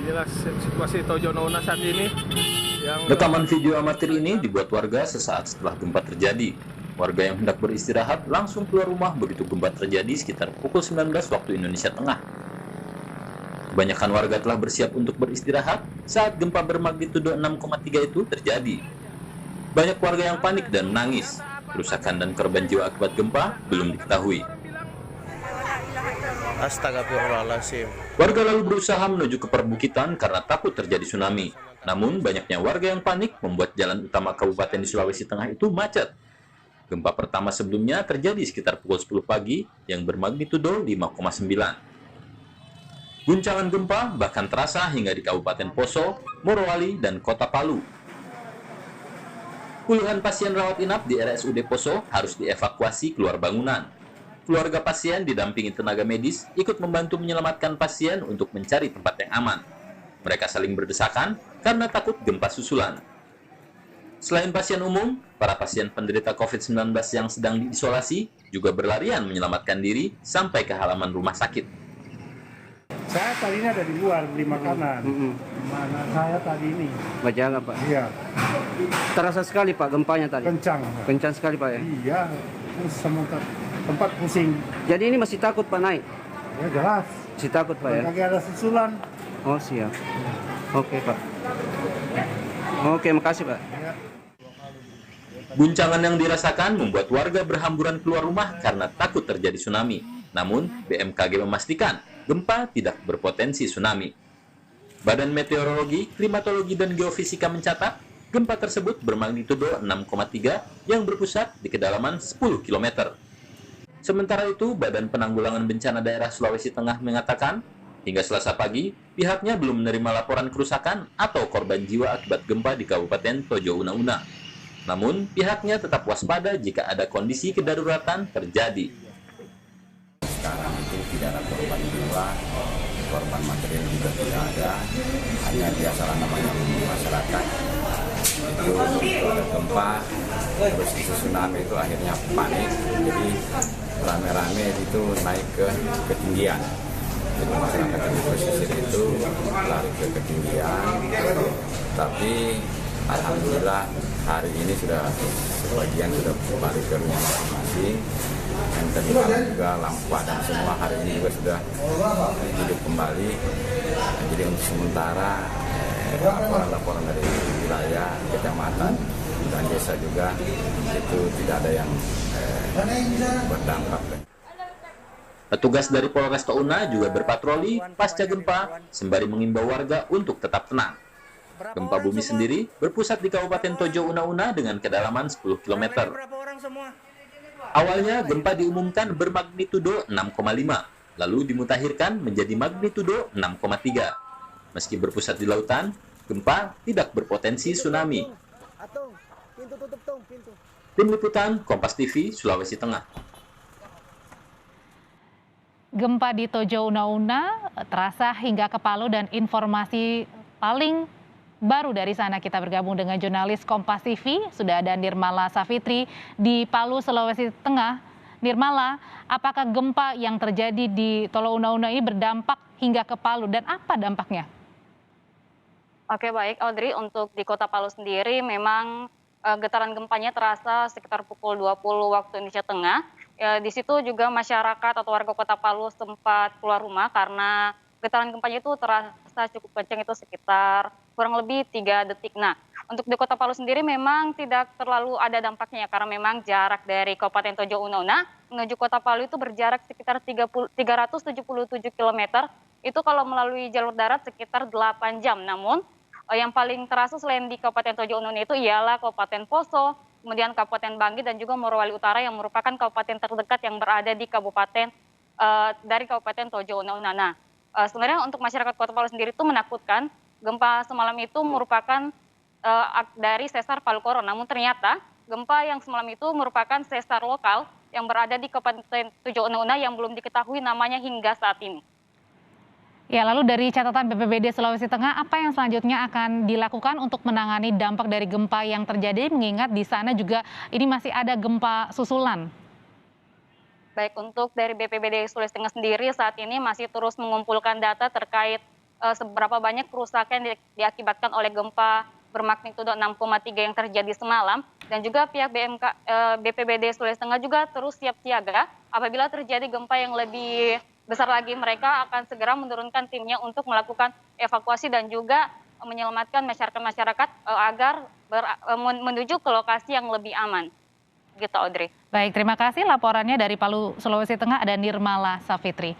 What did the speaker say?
inilah situasi Tojo Una Una saat ini. Rekaman video amatir ini dibuat warga sesaat setelah gempa terjadi. Warga yang hendak beristirahat langsung keluar rumah begitu gempa terjadi sekitar pukul 19 waktu Indonesia Tengah. Kebanyakan warga telah bersiap untuk beristirahat saat gempa bermagnitudo 6,3 itu terjadi. Banyak warga yang panik dan menangis. Kerusakan dan korban jiwa akibat gempa belum diketahui. Astagfirullahaladzim. Warga lalu berusaha menuju ke perbukitan karena takut terjadi tsunami. Namun, banyaknya warga yang panik membuat jalan utama kabupaten di Sulawesi Tengah itu macet. Gempa pertama sebelumnya terjadi sekitar pukul 10 pagi yang bermagnitudo 5,9. Guncangan gempa bahkan terasa hingga di Kabupaten Poso, Morowali, dan Kota Palu. Puluhan pasien rawat inap di RSUD Poso harus dievakuasi keluar bangunan. Keluarga pasien didampingi tenaga medis ikut membantu menyelamatkan pasien untuk mencari tempat yang aman. Mereka saling berdesakan karena takut gempa susulan. Selain pasien umum, para pasien penderita COVID-19 yang sedang diisolasi juga berlarian menyelamatkan diri sampai ke halaman rumah sakit. Saya tadinya ada di luar beli makanan. Mana saya tadi ini? Bajangan, Pak. Iya. Terasa sekali, Pak, gempanya tadi. Kencang. Kencang sekali, Pak, ya. Iya. Terus tempat pusing. Jadi ini masih takut, Pak, naik? Ya jelas. Masih takut, Pak, ya. Lagi ada susulan. Oh, siap. Oke, Pak. Oke, makasih, Pak. Ya. Guncangan yang dirasakan membuat warga berhamburan keluar rumah karena takut terjadi tsunami. Namun, BMKG memastikan gempa tidak berpotensi tsunami. Badan Meteorologi, Klimatologi, dan Geofisika mencatat gempa tersebut bermagnitudo 6,3 yang berpusat di kedalaman 10 km. Sementara itu, Badan Penanggulangan Bencana Daerah Sulawesi Tengah mengatakan, hingga Selasa pagi, pihaknya belum menerima laporan kerusakan atau korban jiwa akibat gempa di Kabupaten Tojo Una Una. Namun, pihaknya tetap waspada jika ada kondisi kedaruratan terjadi. Sekarang itu tidak ada korban jiwa, korban material juga tidak ada, hanya biasalah namanya masyarakat. Itu ada gempa, terus isu tsunami itu akhirnya panik, jadi rame-rame itu naik ke ketinggian. Jadi masyarakat di pesisir itu lari ke ketinggian, tapi alhamdulillah hari ini sudah sebagian sudah kembali ke rumah masing-masing. Dan tadi malam juga lampu padam semua, hari ini juga sudah hidup kembali. Jadi untuk sementara laporan-laporan dari wilayah, kecamatan, dan desa juga itu tidak ada yang berdampak. Petugas dari Polres Touna juga berpatroli pasca gempa sembari mengimbau warga untuk tetap tenang. Gempa bumi sendiri berpusat di Kabupaten Tojo Una Una dengan kedalaman 10 km. Awalnya gempa diumumkan bermagnitudo 6,5, lalu dimutakhirkan menjadi magnitudo 6,3. Meski berpusat di lautan, gempa tidak berpotensi tsunami. Tim Liputan Kompas TV, Sulawesi Tengah. Gempa di Tojo Una Una terasa hingga ke Palu, dan informasi paling baru dari sana kita bergabung dengan jurnalis Kompas TV. Sudah ada Nirmala Safitri di Palu, Sulawesi Tengah. Nirmala, apakah gempa yang terjadi di Tojo Una Una ini berdampak hingga ke Palu, dan apa dampaknya? Oke, baik Audrey, untuk di Kota Palu sendiri memang getaran gempanya terasa sekitar pukul 20 waktu Indonesia Tengah. Di situ juga masyarakat atau warga Kota Palu sempat keluar rumah karena getaran gempanya itu terasa cukup kencang, itu sekitar kurang lebih 3 detik. Nah, untuk di Kota Palu sendiri memang tidak terlalu ada dampaknya karena memang jarak dari Kabupaten Tojo Una Una menuju Kota Palu itu berjarak sekitar 377 km. Itu kalau melalui jalur darat sekitar 8 jam. Namun yang paling terasa selain di Kabupaten Tojo Una Una itu ialah Kabupaten Poso, kemudian Kabupaten Banggi, dan juga Morowali Utara yang merupakan kabupaten terdekat yang berada di kabupaten dari Kabupaten Tojo Una Una. Nah, sebenarnya untuk masyarakat Kota Palu sendiri itu menakutkan. Gempa semalam itu merupakan dari sesar Palu Koro, namun ternyata gempa yang semalam itu merupakan sesar lokal yang berada di Kabupaten Tojo Una Una yang belum diketahui namanya hingga saat ini. Ya, lalu dari catatan BPBD Sulawesi Tengah, apa yang selanjutnya akan dilakukan untuk menangani dampak dari gempa yang terjadi, mengingat di sana juga ini masih ada gempa susulan? Baik, untuk dari BPBD Sulawesi Tengah sendiri saat ini masih terus mengumpulkan data terkait seberapa banyak kerusakan yang diakibatkan oleh gempa bermagnitudo 6,3 yang terjadi semalam, dan juga pihak BPBD Sulawesi Tengah juga terus siap siaga apabila terjadi gempa yang lebih besar lagi. Mereka akan segera menurunkan timnya untuk melakukan evakuasi dan juga menyelamatkan masyarakat agar menuju ke lokasi yang lebih aman. Gitu, Audrey. Baik, terima kasih laporannya dari Palu, Sulawesi Tengah, ada Nirmala Safitri.